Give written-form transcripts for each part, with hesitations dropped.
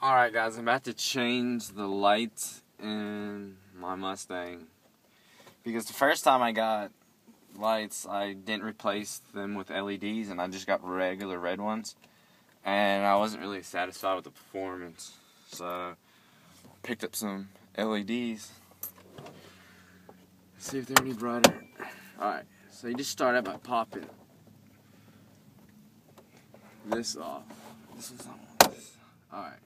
Alright guys, I'm about to change the lights in my Mustang. Because the first time I got lights, I didn't replace them with LEDs and I just got regular red ones. And I wasn't really satisfied with the performance. So I picked up some LEDs. See if they're any brighter. Alright, so you just start out by popping this off. This one's not one. Alright.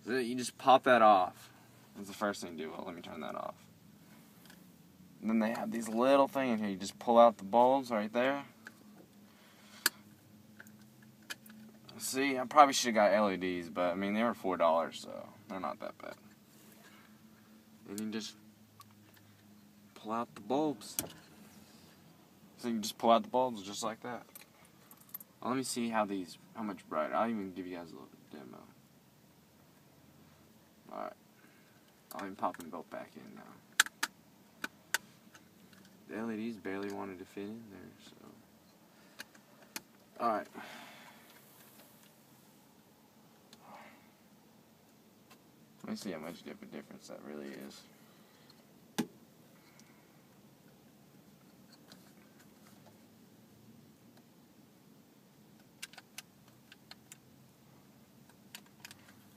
So you just pop that off. That's the first thing you do. Well, let me turn that off. And then they have these little things in here. You just pull out the bulbs right there. See, I probably should have got LEDs, but I mean, they were $4, so they're not that bad. And you just pull out the bulbs. So you can just pull out the bulbs just like that. Well, let me see how much brighter. I'll even give you guys a little demo. Alright. I'll even pop them both back in now. The LEDs barely wanted to fit in there, so. Alright. Let me see how much of a difference that really is.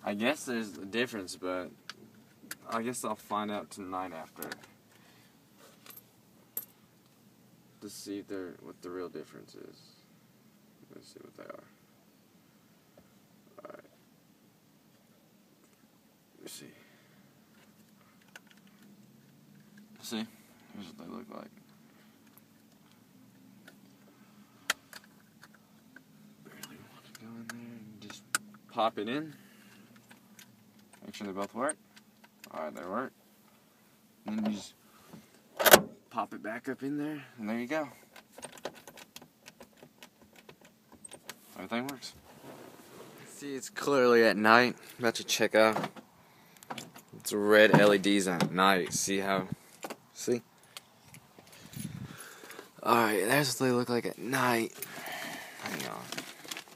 I guess there's a difference, but I guess I'll find out tonight after to see what the real difference is. Let's see what they are. Alright. Let's see. See? Here's what they look like. Barely want to go in there and just pop it in. Make sure they both work. Alright, they work. And then you just pop it back up in there, and there you go. Everything works. See, it's clearly at night. I'm about to check out. It's red LEDs at night. See how? See? Alright, that's what they look like at night. Hang on.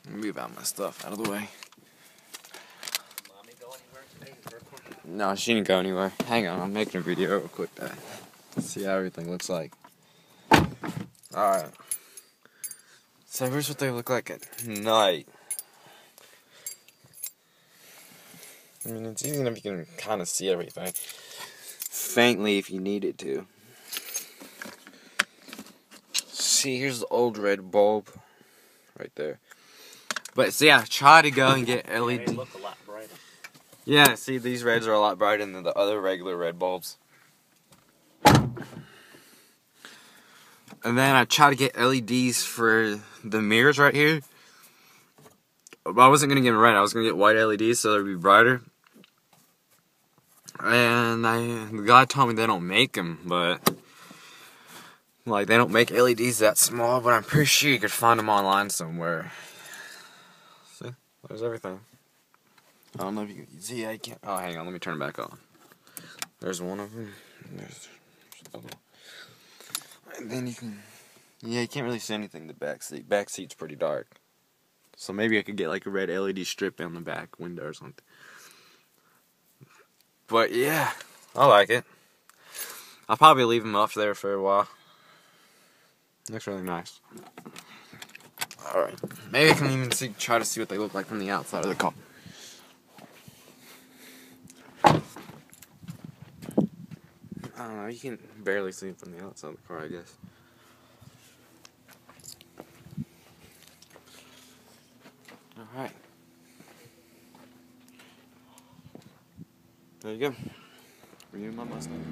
Let me move out my stuff out of the way. No, she didn't go anywhere. Hang on, I'm making a video real quick. See how everything looks like. Alright. So here's what they look like at night. I mean, it's easy enough you can kind of see everything. Faintly if you needed to. See, here's the old red bulb. Right there. But see, I tried to go and get LED. They look a lot brighter. Yeah, see, these reds are a lot brighter than the other regular red bulbs. And then I tried to get LEDs for the mirrors right here. But I wasn't going to get them red. I was going to get white LEDs so they'd be brighter. And the guy told me they don't make them, but like they don't make LEDs that small, but I'm pretty sure you could find them online somewhere. See? There's everything. I don't know if you can see. I can't. Oh, hang on. Let me turn it back on. There's one of them. There's another. And then you can. Yeah, you can't really see anything in the back seat. Back seat's pretty dark. So maybe I could get like a red LED strip on the back window or something. But yeah, I like it. I'll probably leave them up there for a while. Looks really nice. Alright. Maybe I can even try to see what they look like from the outside of the car. I don't know, you can barely see them from the outside of the car, I guess. Alright. There you go. Review my Mustang.